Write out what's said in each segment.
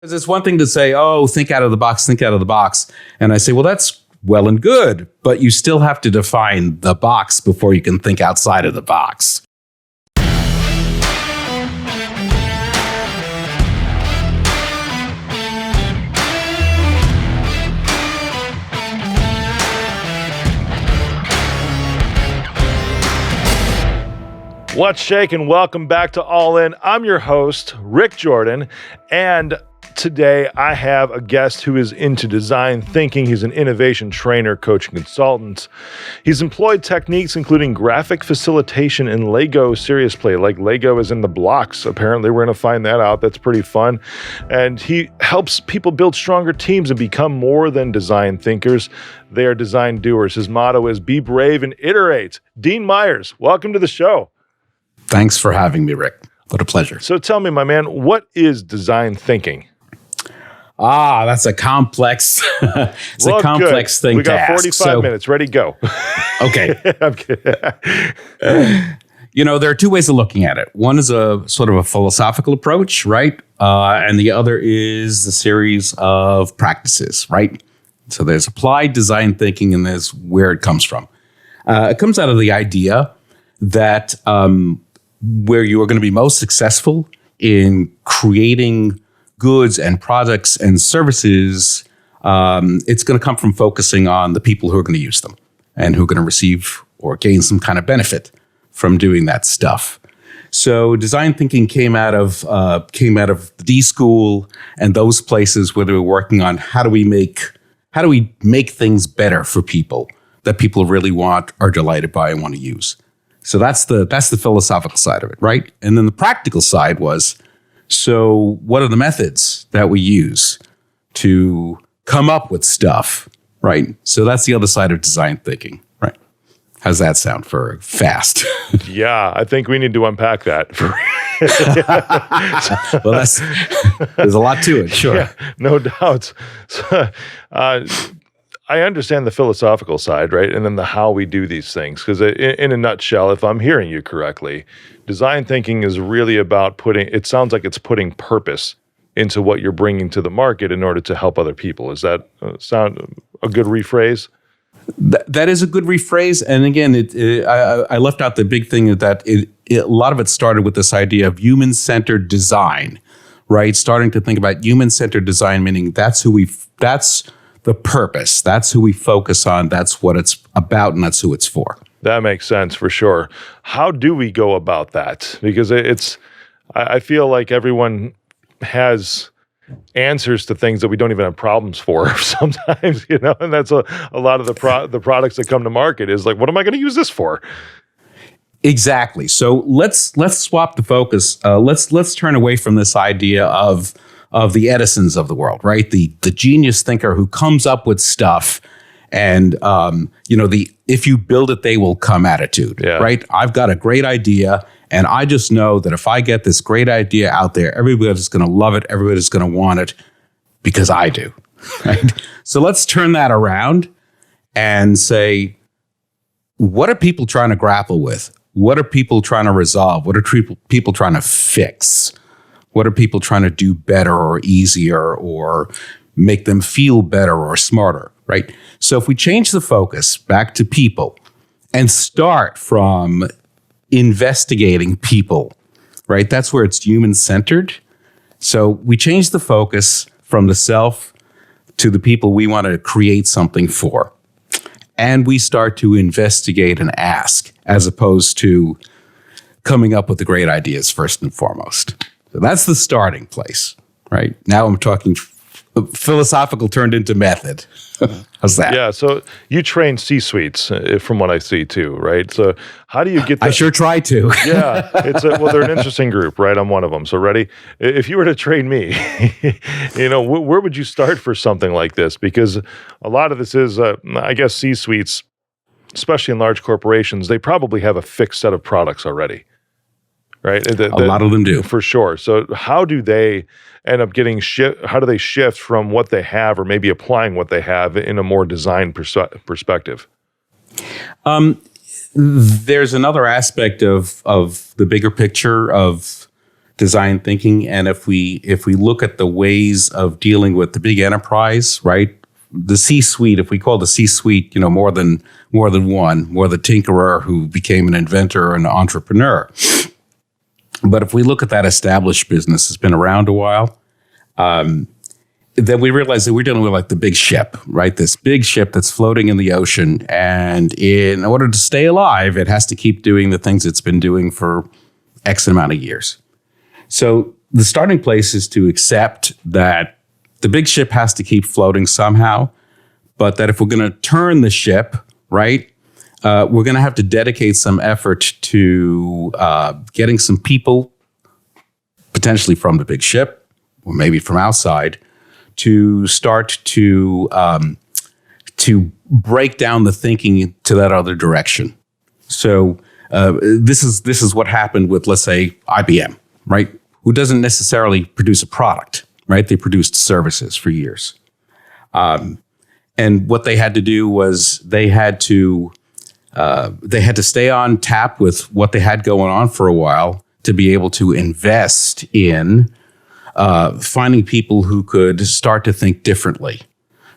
Because it's one thing to say, oh, think out of the box, think out of the box. And I say, well, that's well and good, but you still have to define the box before you can think outside of the box. What's shaking? Welcome back to All In. I'm your host, Rick Jordan, and today I have a guest who is into design thinking. He's an innovation trainer, coach, and consultant. He's employed techniques including graphic facilitation and Lego serious play, like Lego is in the blocks. Apparently, we're going to find that out. That's pretty fun. And he helps people build stronger teams and become more than design thinkers. They are design doers. His motto is be brave and iterate. Dean Myers, welcome to the show. Thanks for having me, Rick. What a pleasure. So tell me, my man, what is design thinking? That's a complex, it's a complex thing to ask. We got 45 minutes. Ready, go. Okay. I'm kidding. There are two ways of looking at it. One is a sort of a philosophical approach, right? And the other is the series of practices, right? So there's applied design thinking and there's where it comes from. It comes out of the idea that where you are going to be most successful in creating goods and products and services, it's going to come from focusing on the people who are going to use them and who are going to receive or gain some kind of benefit from doing that stuff. So design thinking came out of the D School and those places where they were working on how do we make things better for people that people really want, are delighted by, and want to use. So that's the philosophical side of it, right? And then the practical side was, so what are the methods that we use to come up with stuff, right? So that's the other side of design thinking, right? How's that sound for fast? Yeah, I think we need to unpack that. Well, there's a lot to it, sure. Yeah, no doubt. So, I understand the philosophical side, right? And then the how we do these things. Because in a nutshell, if I'm hearing you correctly, design thinking is really about it sounds like it's putting purpose into what you're bringing to the market in order to help other people. Does that sound a good rephrase? That is a good rephrase. And again, I left out the big thing that a lot of it started with this idea of human-centered design, right? Starting to think about human-centered design, meaning that's the purpose. That's who we focus on. That's what it's about, and that's who it's for. That makes sense for sure. How do we go about that? Because I feel like everyone has answers to things that we don't even have problems for sometimes, and that's a lot of the products that come to market is like, what am I going to use this for? Exactly. So let's swap the focus. Let's turn away from this idea of the Edisons of the world, right? The genius thinker who comes up with stuff and, the if you build it, they will come attitude, right? I've got a great idea and I just know that if I get this great idea out there, everybody's going to love it. Everybody's going to want it because I do, right? So let's turn that around and say, what are people trying to grapple with? What are people trying to resolve? What are people trying to fix? What are people trying to do better or easier or make them feel better or smarter, right? So if we change the focus back to people and start from investigating people, right? That's where it's human-centered. So we change the focus from the self to the people we want to create something for. And we start to investigate and ask as opposed to coming up with the great ideas first and foremost. So that's the starting place, right? Now I'm talking philosophical turned into method. How's that? Yeah, so you train C-suites from what I see too, right? So how do you get that? I sure try to. Yeah, they're an interesting group, right? I'm one of them. So ready? If you were to train me, where would you start for something like this? Because a lot of this is, I guess C-suites, especially in large corporations, they probably have a fixed set of products already. Right? A lot of them do. For sure. So how do they end up how do they shift from what they have or maybe applying what they have in a more design perspective? There's another aspect of the bigger picture of design thinking. And if we look at the ways of dealing with the big enterprise, right? The C-suite, if we call the C-suite, more than one, more the tinkerer who became an inventor and an entrepreneur. But if we look at that established business that's been around a while, then we realize that we're dealing with like the big ship, right? This big ship that's floating in the ocean. And in order to stay alive, it has to keep doing the things it's been doing for X amount of years. So the starting place is to accept that the big ship has to keep floating somehow, but that if we're going to turn the ship, right, we're going to have to dedicate some effort to getting some people, potentially from the big ship, or maybe from outside, to start to break down the thinking to that other direction. So this is what happened with, let's say, IBM, right? Who doesn't necessarily produce a product, right? They produced services for years. And what they had to do was they had to stay on tap with what they had going on for a while to be able to invest in finding people who could start to think differently,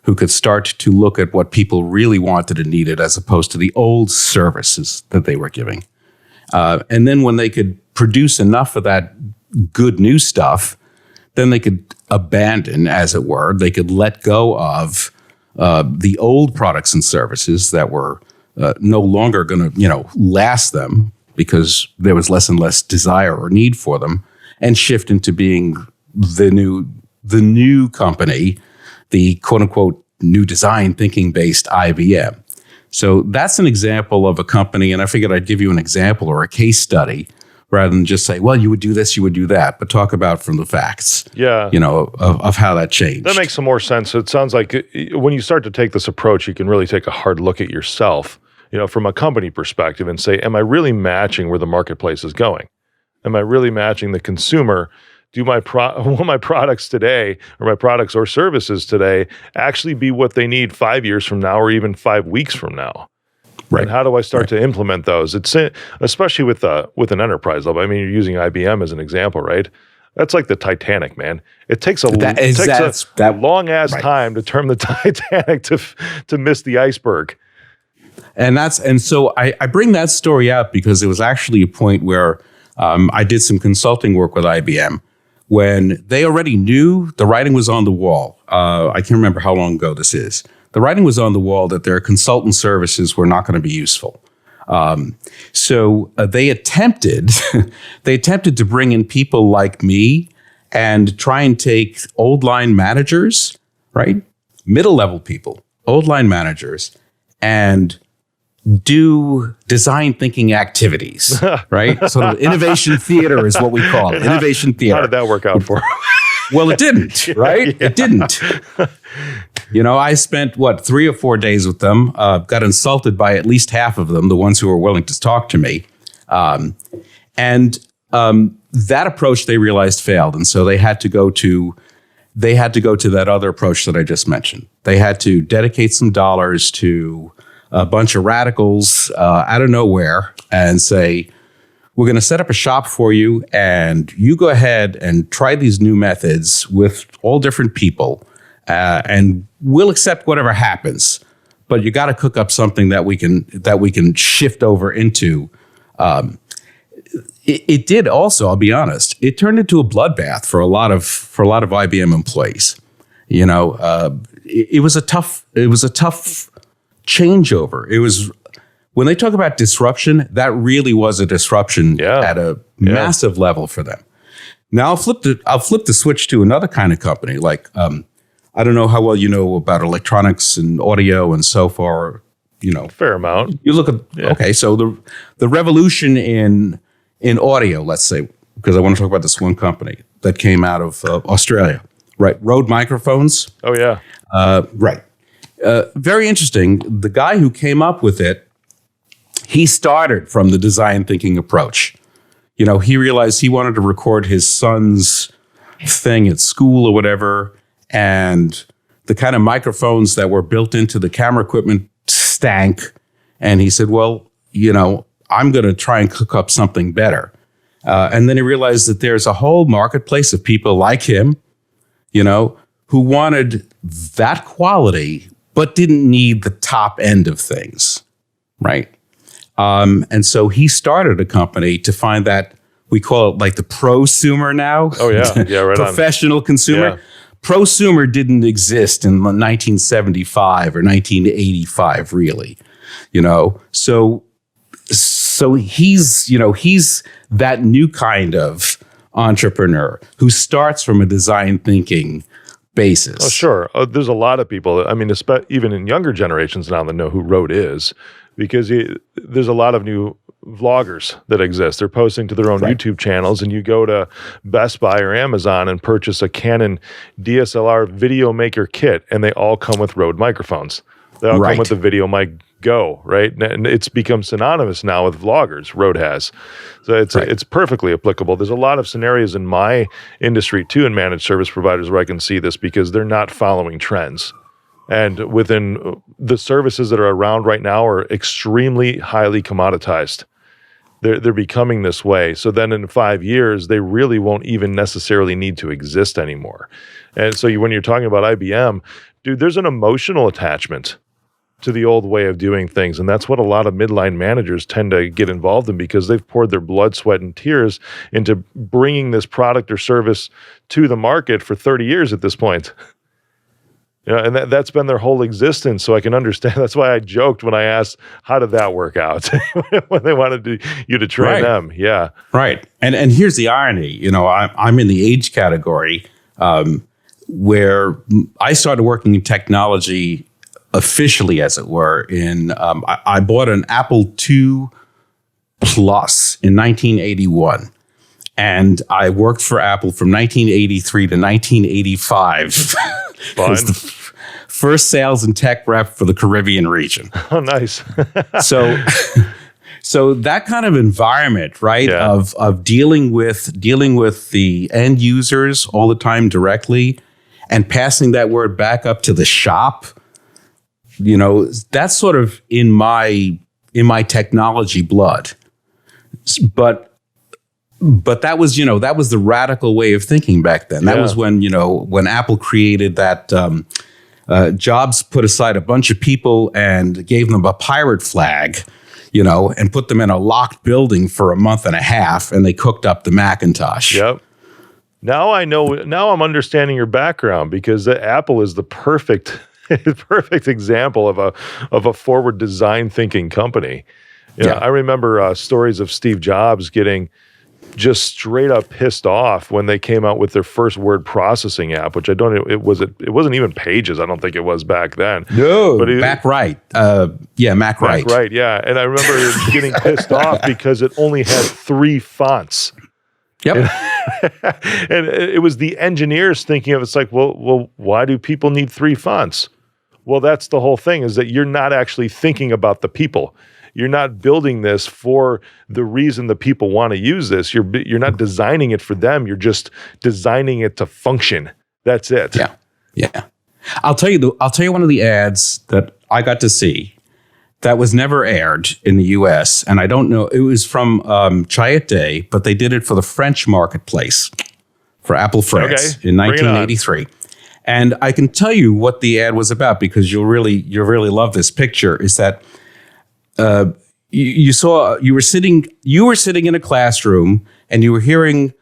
who could start to look at what people really wanted and needed as opposed to the old services that they were giving. And then when they could produce enough of that good new stuff, then they could abandon, as it were, they could let go of the old products and services that were no longer going to, last them because there was less and less desire or need for them, and shift into being the new company, the quote unquote new design thinking based IBM. So that's an example of a company, and I figured I'd give you an example or a case study rather than just say, well, you would do this, you would do that, but talk about from the facts, of how that changed. That makes some more sense. It sounds like when you start to take this approach, you can really take a hard look at yourself, from a company perspective and say, am I really matching where the marketplace is going? Am I really matching the consumer? Will my products today, or my products or services today, actually be what they need 5 years from now or even 5 weeks from now? Right. And how do I start to implement those? It's especially with an enterprise level. I mean, you're using IBM as an example, right? That's like the Titanic, man. It takes a long ass time to turn the Titanic to miss the iceberg. And so I bring that story up because it was actually a point where I did some consulting work with IBM when they already knew the writing was on the wall. I can't remember how long ago this is. The writing was on the wall that their consultant services were not going to be useful. So they attempted to bring in people like me and try and take old line managers, right? Middle level people, old line managers, and do design thinking activities, right? Sort of innovation theater is what we call it. Innovation theater. How did that work out for them? Well, it didn't, right? Yeah. It didn't. I spent 3 or 4 days with them, got insulted by at least half of them, the ones who were willing to talk to me. And that approach they realized failed. And so they had to go to that other approach that I just mentioned. They had to dedicate some dollars to a bunch of radicals out of nowhere and say, we're going to set up a shop for you, and you go ahead and try these new methods with all different people, and we'll accept whatever happens. But you got to cook up something that we can shift over into. It did also, I'll be honest, it turned into a bloodbath for a lot of IBM employees. It was a tough changeover. It was. When they talk about disruption, that really was a disruption at a massive level for them. Now I'll flip the switch to another kind of company. Like I don't know how well you know about electronics and audio and so far. Fair amount. You look at so the revolution in audio, let's say, because I want to talk about this one company that came out of Australia, right? Rode microphones. Oh yeah, right. Very interesting. The guy who came up with it. He started from the design thinking approach. He realized he wanted to record his son's thing at school or whatever, and the kind of microphones that were built into the camera equipment stank. And he said, well, I'm going to try and cook up something better. And then he realized that there's a whole marketplace of people like him, who wanted that quality, but didn't need the top end of things, right? And so he started a company to find that, we call it like the prosumer now. Oh, yeah. Yeah, right on. Professional consumer. Yeah. Prosumer didn't exist in 1975 or 1985, really, So he's that new kind of entrepreneur who starts from a design thinking basis. Oh, sure. There's a lot of people, I mean, even in younger generations now that know who Rode is, because there's a lot of new vloggers that exist. They're posting to their own YouTube channels, and you go to Best Buy or Amazon and purchase a Canon DSLR video maker kit, and they all come with Rode microphones. They all come with the Video Mic Go, right? And it's become synonymous now with vloggers. Rode has. So it's perfectly applicable. There's a lot of scenarios in my industry too, in managed service providers, where I can see this because they're not following trends. And within the services that are around right now are extremely highly commoditized. They're becoming this way. So then in 5 years, they really won't even necessarily need to exist anymore. And so when you're talking about IBM, dude, there's an emotional attachment to the old way of doing things. And that's what a lot of midline managers tend to get involved in, because they've poured their blood, sweat, and tears into bringing this product or service to the market for 30 years at this point. And that's been their whole existence. So I can understand. That's why I joked when I asked, how did that work out when they wanted you to train them? Yeah. Right. And here's the irony. I'm in the age category where I started working in technology officially, as it were, I bought an Apple II Plus in 1981. And I worked for Apple from 1983 to 1985. As the first sales and tech rep for the Caribbean region. Oh, nice. So that kind of environment, right, of dealing with the end users all the time directly, and passing that word back up to the shop, that's sort of in my technology blood. But that was the radical way of thinking back then. That was when Apple created that. Jobs put aside a bunch of people and gave them a pirate flag, and put them in a locked building for a month and a half, and they cooked up the Macintosh. Yep. Now I know. Now I'm understanding your background, because Apple is the perfect example of a forward design thinking company. I remember stories of Steve Jobs getting just straight up pissed off when they came out with their first word processing app, which it wasn't even Pages. I don't think it was back then. No, but Mac Write. Mac Write. Right, yeah. And I remember getting pissed off because it only had 3 fonts. Yep. And it was the engineers thinking of it's like, well, why do people need 3 fonts? Well, that's the whole thing, is that you're not actually thinking about the people. You're not building this for the reason the people want to use this. You're not designing it for them. You're just designing it to function. That's it. Yeah. I'll tell you one of the ads that I got to see that was never aired in the U.S. And I don't know. It was from Chiat, but they did it for the French marketplace for Apple France in 1983. And I can tell you what the ad was about, because you'll really love this picture. Is that you were sitting in a classroom and you were hearing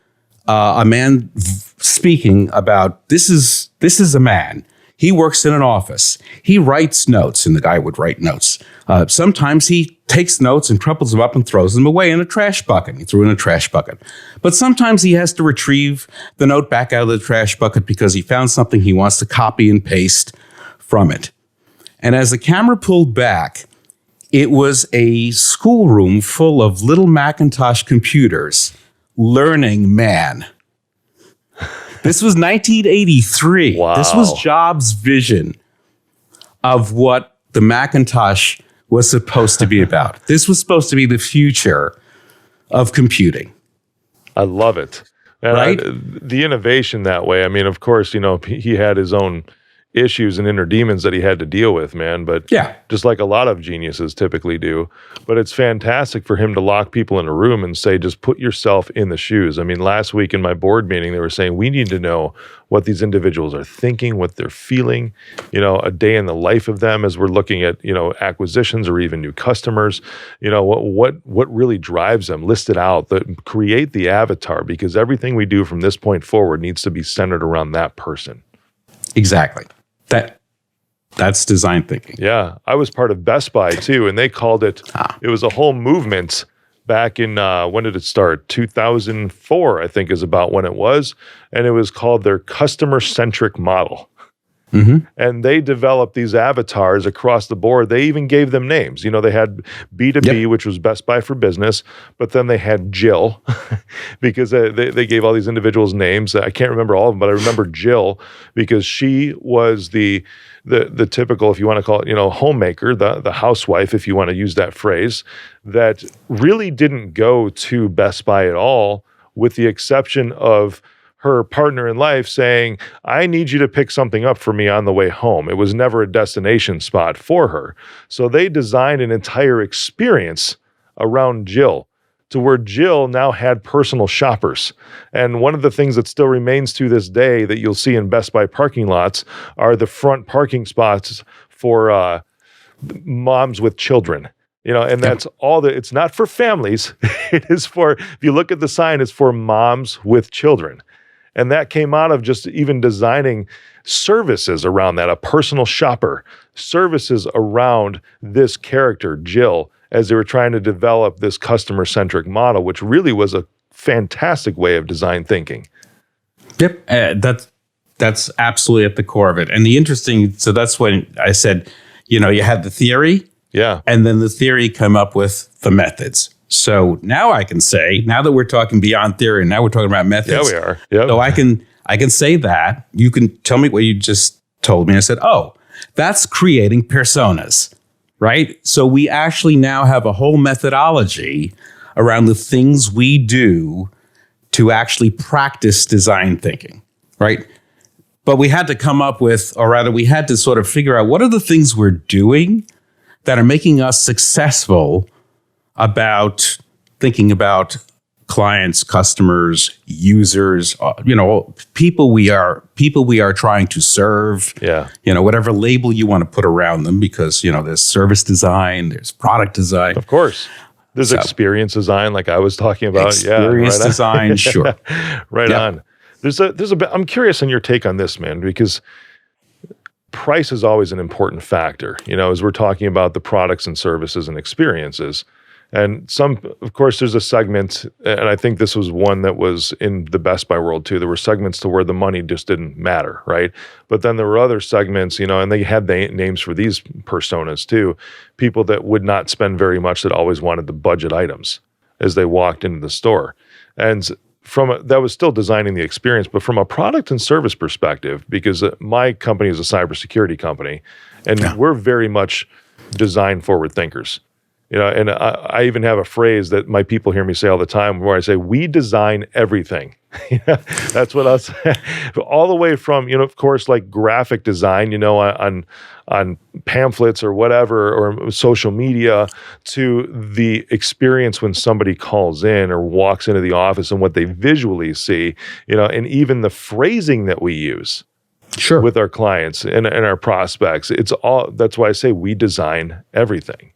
a man speaking about this is a man. He works in an office. He writes notes, and the guy would write notes. Sometimes he takes notes and crumples them up and throws them away in a trash bucket. He threw in a trash bucket. But sometimes he has to retrieve the note back out of the trash bucket because he found something he wants to copy and paste from it. And as the camera pulled back, it was a schoolroom full of little Macintosh computers learning man. This was 1983. Wow. This was Jobs' vision of what the Macintosh was supposed to be about. This was supposed to be the future of computing. I love it. And right? the innovation that way. I mean, of course, he had his own issues and inner demons that he had to deal with, man. But Yeah. just like a lot of geniuses typically do. But it's fantastic for him to lock people in a room and say, just put yourself in the shoes. I mean, last week in my board meeting, they were saying we need to know what these individuals are thinking, what they're feeling, a day in the life of them as we're looking at, acquisitions or even new customers, what really drives them, list it out, create the avatar, because everything we do from this point forward needs to be centered around that person. Exactly. That's design thinking. Yeah. I was part of Best Buy too, and they called it, it was a whole movement back in, when did it start? 2004, I think is about when it was. And it was called their customer-centric model. Mm-hmm. And they developed these avatars across the board. They even gave them names. They had B2B, which was Best Buy for Business, but then they had Jill because they gave all these individuals names. I can't remember all of them, but I remember Jill because she was the typical, if you want to call it, homemaker, the housewife, if you want to use that phrase, that really didn't go to Best Buy at all, with the exception of her partner in life saying, I need you to pick something up for me on the way home. It was never a destination spot for her. So they designed an entire experience around Jill, to where Jill now had personal shoppers. And one of the things that still remains to this day that you'll see in Best Buy parking lots are the front parking spots for moms with children. And that's all it's not for families. It is for, if you look at the sign, it's for moms with children. And that came out of just even designing services around that, a personal shopper, services around this character, Jill, as they were trying to develop this customer-centric model, which really was a fantastic way of design thinking. Yep. That's absolutely at the core of it. And so that's when I said, you had the theory. Yeah. And then the theory come up with the methods. So now I can say, now that we're talking beyond theory, and now we're talking about methods. Yeah, we are. Yep. So I can say that. You can tell me what you just told me. I said, oh, that's creating personas, right? So we actually now have a whole methodology around the things we do to actually practice design thinking, right? But we had to come up with, or rather we had to sort of figure out, what are the things we're doing that are making us successful about thinking about clients, customers, users, people we are trying to serve. Yeah. Whatever label you want to put around them, because there's service design, there's product design. Of course. There's experience design, like I was talking about. Experience design, sure. Right on. There's a bit, I'm curious on your take on this, man, because price is always an important factor, as we're talking about the products and services and experiences. And of course, there's a segment, and I think this was one that was in the Best Buy world too. There were segments to where the money just didn't matter, right? But then there were other segments, and they had names for these personas too. People that would not spend very much, that always wanted the budget items as they walked into the store. And that was still designing the experience, but from a product and service perspective, because my company is a cybersecurity company, and we're very much design forward thinkers. And I even have a phrase that my people hear me say all the time, where I say, we design everything. That's what I'll say. All the way from, of course, like graphic design, on pamphlets or whatever, or social media, to the experience when somebody calls in or walks into the office and what they visually see, and even the phrasing that we use. Sure. With our clients and our prospects. That's why I say we design everything.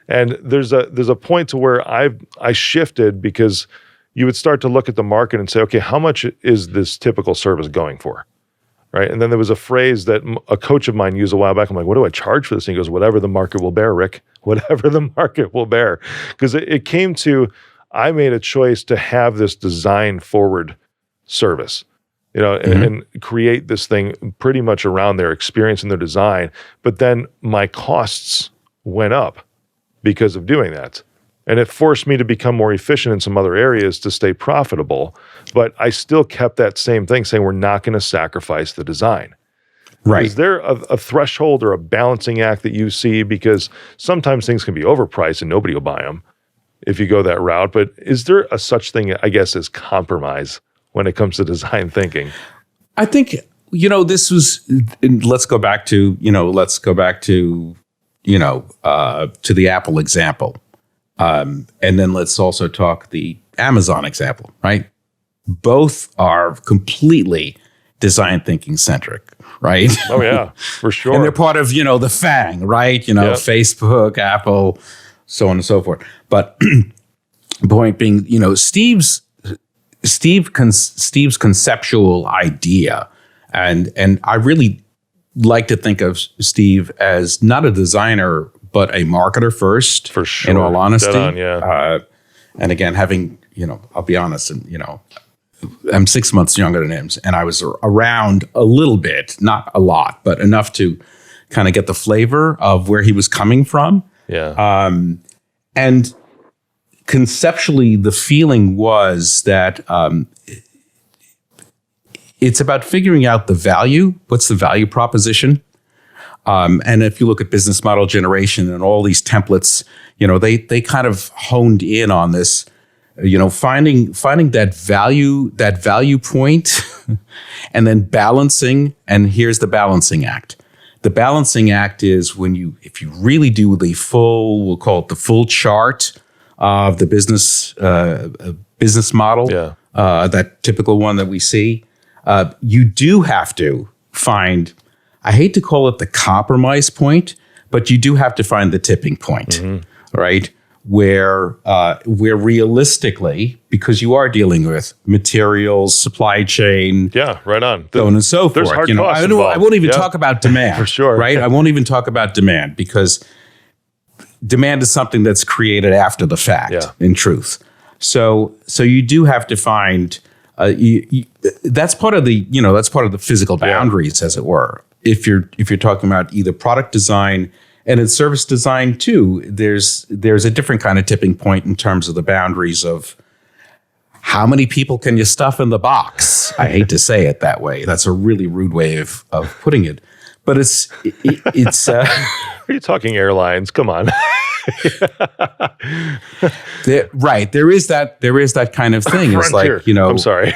And there's a point to where I shifted, because you would start to look at the market and say, okay, how much is this typical service going for, right? And then there was a phrase that a coach of mine used a while back. I'm like, what do I charge for this? And he goes, whatever the market will bear, Rick, whatever the market will bear. Because it came to, I made a choice to have this design forward service, and create this thing pretty much around their experience and their design. But then my costs went up because of doing that. And it forced me to become more efficient in some other areas to stay profitable. But I still kept that same thing, saying we're not going to sacrifice the design. Right. Is there a threshold or a balancing act that you see? Because sometimes things can be overpriced and nobody will buy them if you go that route. But is there a such thing, I guess, as compromise when it comes to design thinking? I think this was. Let's go back to to the Apple example, and then let's also talk the Amazon example. Right, both are completely design thinking centric. Right. Oh yeah, for sure. And they're part of the FANG. Right. Yep. Facebook, Apple, so on and so forth. But point being, Steve's conceptual idea, and I really like to think of Steve as not a designer but a marketer first. For sure, in all honesty. Dead on, yeah. And again, having I'll be honest, and I'm 6 months younger than him, and I was around a little bit, not a lot, but enough to kind of get the flavor of where he was coming from. Yeah. And conceptually, the feeling was that it's about figuring out the value. What's the value proposition? And if you look at business model generation and all these templates, they kind of honed in on this, finding that value point and then balancing. And here's the balancing act. The balancing act is if you really do we'll call it the full chart of the business model, that typical one that we see, you do have to find, I hate to call it the compromise point, but you do have to find the tipping point, right? Where realistically, because you are dealing with materials, supply chain, right on, so on and so forth. There's hard costs I won't even talk about demand for sure, right? I won't even talk about demand because demand is something that's created after the fact. In truth, so you do have to find that's part of the physical boundaries, as it were. If you're talking about either product design. And in service design too, there's a different kind of tipping point in terms of the boundaries of how many people can you stuff in the box. I hate to say it that way. That's a really rude way of putting it. But it's Are you talking airlines? Come on. Right. There is that kind of thing. It's like, I'm sorry.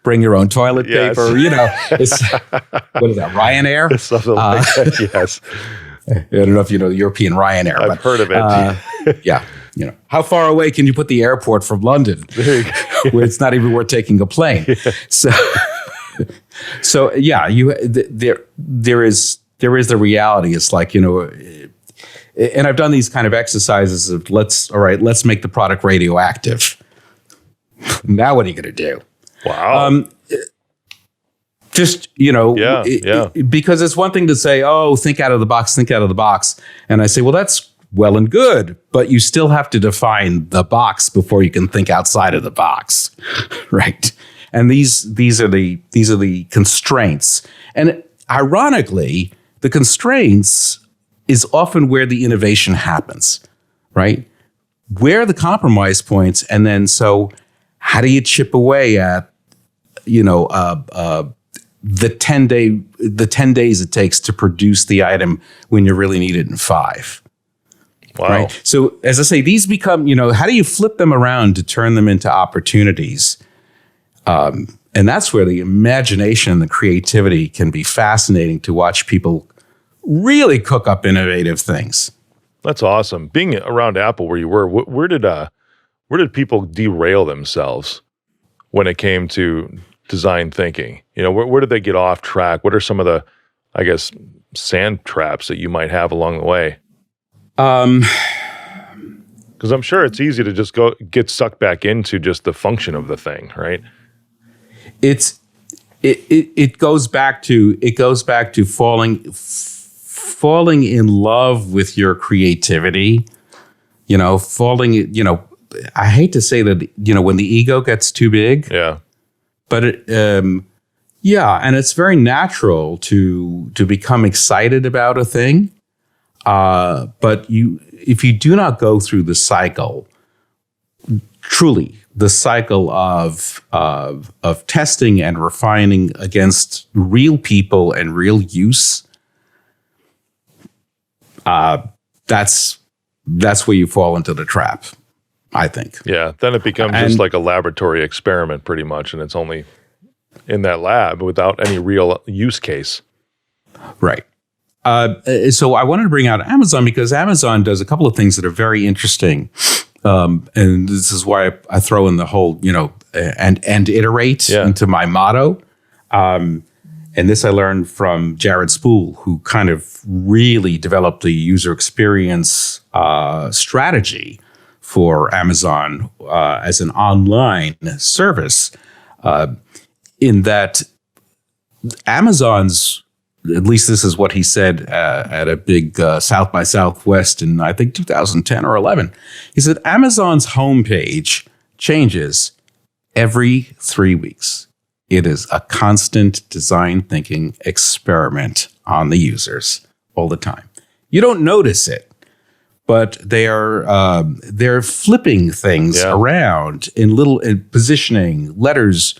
Bring your own toilet paper. It's, what is that? Ryanair? Something like that. Yes. I don't know if you know the European Ryanair. I've heard of it. Yeah. How far away can you put the airport from London, where it's not even worth taking a plane? Yeah. So yeah, there is the reality. It's like and I've done these kind of exercises of let's make the product radioactive. Now what are you going to do? Wow. Because it's one thing to say, think out of the box. And I say, well, that's well and good, but you still have to define the box before you can think outside of the box. Right. And these are the constraints. And ironically, the constraints is often where the innovation happens, right? Where are the compromise points? And then how do you chip away at, the 10 days it takes to produce the item when you really need it in 5? Wow. Right. So as I say, these become, how do you flip them around to turn them into opportunities? And that's where the imagination and the creativity can be fascinating to watch people really cook up innovative things. That's awesome. Being around Apple where you were, where did people derail themselves when it came to design thinking? Where did they get off track? What are some of the, I guess, sand traps that you might have along the way? Because I'm sure it's easy to just get sucked back into just the function of the thing, right? It goes back to falling in love with your creativity. I hate to say that, when the ego gets too big. Yeah. But and it's very natural to become excited about a thing. But if you do not go through the cycle, truly the cycle of testing and refining against real people and real use, that's where you fall into the trap, I think. Yeah, then it becomes just like a laboratory experiment pretty much, and it's only in that lab without any real use case. Right. So I wanted to bring out Amazon because Amazon does a couple of things that are very interesting. And this is why I throw in the whole, and iterate into my motto. And this I learned from Jared Spool, who kind of really developed the user experience strategy for Amazon as an online service. In that Amazon's, at least this is what he said at a big South by Southwest in, I think, 2010 or 11. He said, Amazon's homepage changes every 3 weeks. It is a constant design thinking experiment on the users all the time. You don't notice it, but they're flipping things around in positioning, letters,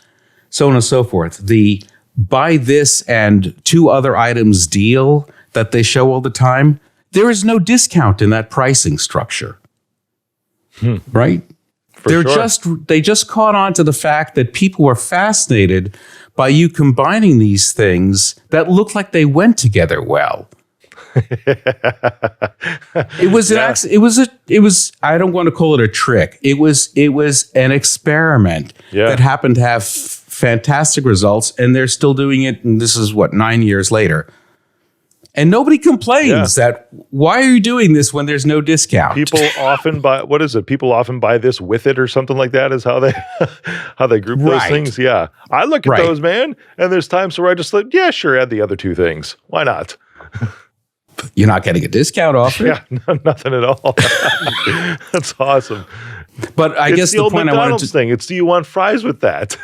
so on and so forth. The buy this and 2 other items deal that they show all the time, there is no discount in that pricing structure. Right? They just caught on to the fact that people were fascinated by you combining these things that look like they went together well. It was I don't want to call it a trick. It was an experiment that happened to have fantastic results, and they're still doing it. And this is 9 years later. And nobody complains that, why are you doing this when there's no discount? People often buy, People often buy this with it or something like that is how they group those things. Yeah. I look at those, man. And there's times where I just like, yeah, sure. Add the other 2 things. Why not? You're not getting a discount off it? Yeah, nothing at all. That's awesome. But I guess the point McDonald's I wanted to thing. It's, do you want fries with that?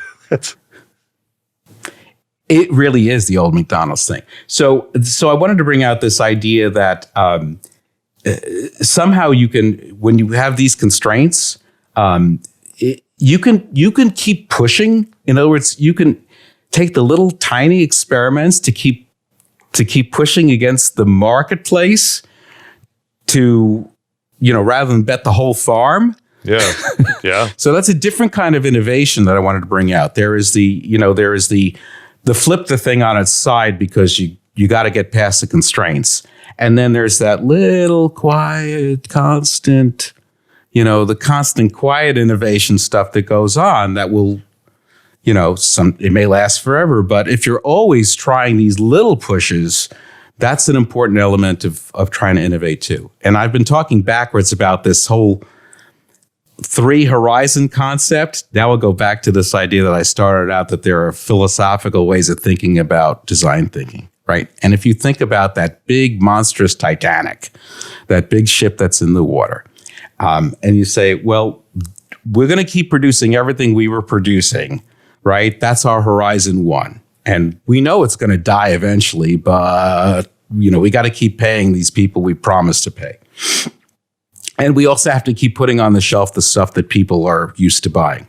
It really is the old McDonald's thing. So I wanted to bring out this idea that somehow you can, when you have these constraints, you can keep pushing. In other words, you can take the little tiny experiments to keep pushing against the marketplace to, rather than bet the whole farm. Yeah. So that's a different kind of innovation that I wanted to bring out. There is the flip the thing on its side because you got to get past the constraints. And then there's that little quiet, constant, the constant quiet innovation stuff that goes on that will, it may last forever. But if you're always trying these little pushes, that's an important element of trying to innovate too. And I've been talking backwards about this whole 3 horizon concept. Now we'll go back to this idea that I started out, that there are philosophical ways of thinking about design thinking, right? And if you think about that big monstrous Titanic, that big ship that's in the water, and you say, well, we're going to keep producing everything we were producing, right? That's our horizon 1. And we know it's going to die eventually, but we got to keep paying these people we promised to pay. And we also have to keep putting on the shelf the stuff that people are used to buying.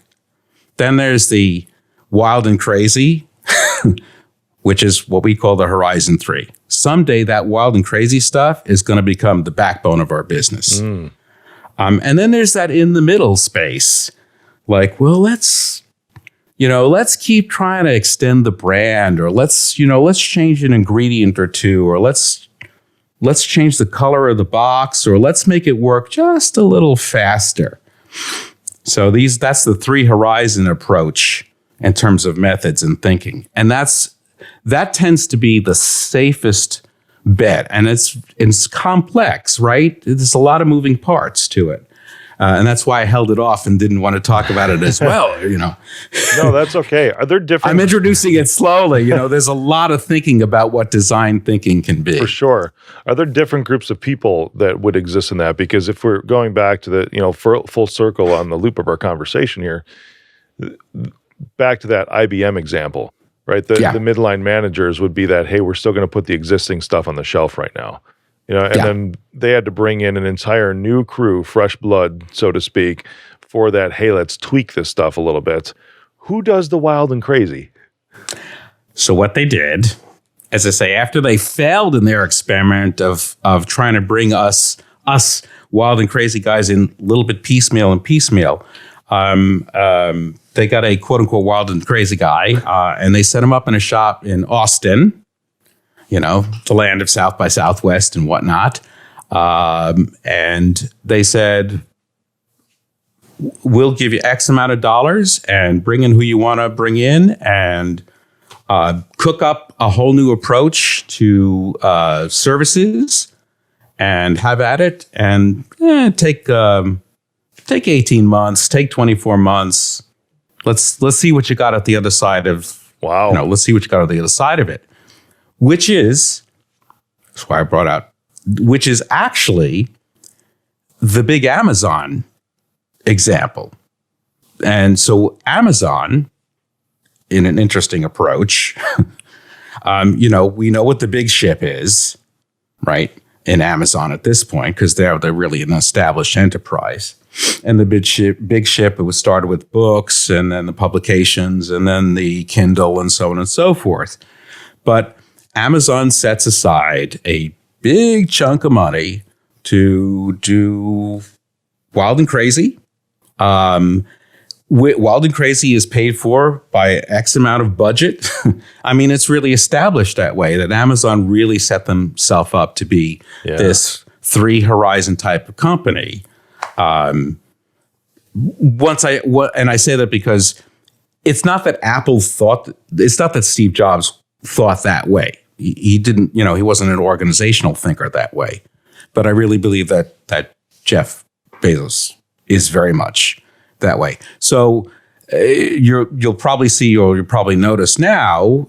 Then there's the wild and crazy, which is what we call the Horizon 3. Someday that wild and crazy stuff is going to become the backbone of our business. And then there's that in the middle space. Like, well, let's keep trying to extend the brand, or let's change an ingredient or 2, or let's change the color of the box, or let's make it work just a little faster. So that's the 3 horizon approach in terms of methods and thinking. And that tends to be the safest bet. And it's complex, right? There's a lot of moving parts to it. And that's why I held it off and didn't want to talk about it as well, No, that's okay. Are there different... I'm introducing it slowly. There's a lot of thinking about what design thinking can be. For sure. Are there different groups of people that would exist in that? Because if we're going back to the, full circle on the loop of our conversation here, back to that IBM example, right? The midline managers would be that, hey, we're still going to put the existing stuff on the shelf right now. Then they had to bring in an entire new crew, fresh blood, so to speak, for that, hey, let's tweak this stuff a little bit. Who does the wild and crazy? So what they did, as I say, after they failed in their experiment of trying to bring us wild and crazy guys in a little bit piecemeal, they got a quote unquote wild and crazy guy, and they set him up in a shop in Austin, the land of South by Southwest and whatnot. And they said, we'll give you X amount of dollars and bring in who you want to bring in and cook up a whole new approach to services and have at it and take 18 months, take 24 months. Let's see what you got at the other side of. Wow. Let's see what you got at the other side of it, that's why I brought out, which is actually the big Amazon example. And so Amazon, in an interesting approach, we know what the big ship is, right? In Amazon at this point, because they're really an established enterprise. And the big ship, it was started with books and then the publications and then the Kindle and so on and so forth. But Amazon sets aside a big chunk of money to do Wild and Crazy. Wild and Crazy is paid for by X amount of budget. I mean, it's really established that way, that Amazon really set themselves up to be this three horizon type of company. And I say that because it's not that it's not that Steve Jobs thought that way. He didn't, he wasn't an organizational thinker that way. But I really believe that Jeff Bezos is very much that way. So you'll probably see, or you'll probably notice now,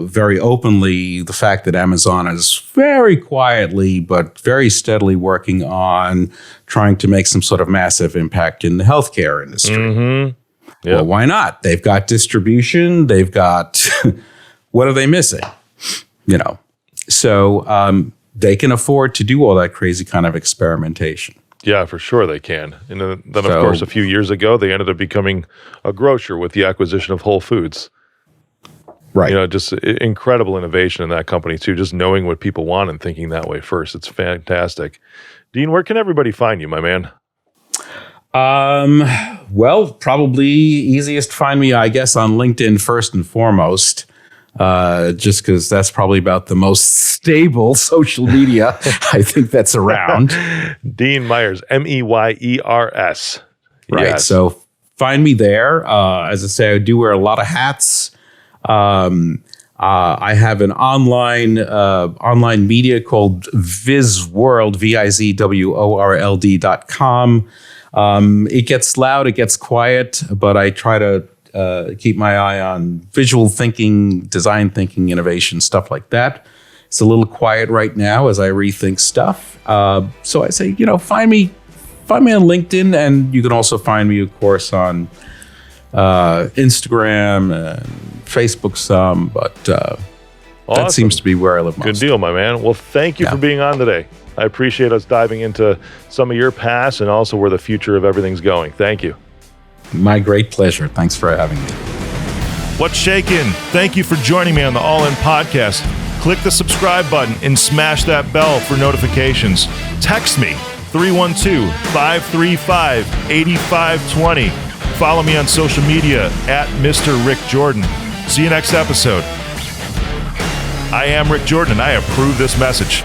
very openly, the fact that Amazon is very quietly but very steadily working on trying to make some sort of massive impact in the healthcare industry. Mm-hmm. Yep. Well, why not? They've got distribution. They've got what are they missing? So they can afford to do all that crazy kind of experimentation. Yeah, for sure they can. And then, of course, a few years ago, they ended up becoming a grocer with the acquisition of Whole Foods. Right. Just incredible innovation in that company, too, just knowing what people want and thinking that way first. It's fantastic. Dean, where can everybody find you, my man? Well, probably easiest to find me, I guess, on LinkedIn first and foremost. Just because that's probably about the most stable social media I think that's around. Dean Meyers, Meyers. Right. Yes. So find me there. As I say, I do wear a lot of hats. I have an online media called VizWorld, VizWorld.com. It gets loud, it gets quiet, but I try to keep my eye on visual thinking, design thinking, innovation, stuff like that. It's a little quiet right now as I rethink stuff. So I say, find me on LinkedIn, and you can also find me, of course, on Instagram and Facebook some, but awesome. That seems to be where I live most. Good deal, my man. Well, thank you for being on today. I appreciate us diving into some of your past and also where the future of everything's going. Thank you. My great pleasure. Thanks for having me. What's shaking? Thank you for joining me on the All In Podcast. Click the subscribe button and smash that bell for notifications. Text me, 312-535-8520. Follow me on social media at Mr. Rick Jordan. See you next episode. I am Rick Jordan, and I approve this message.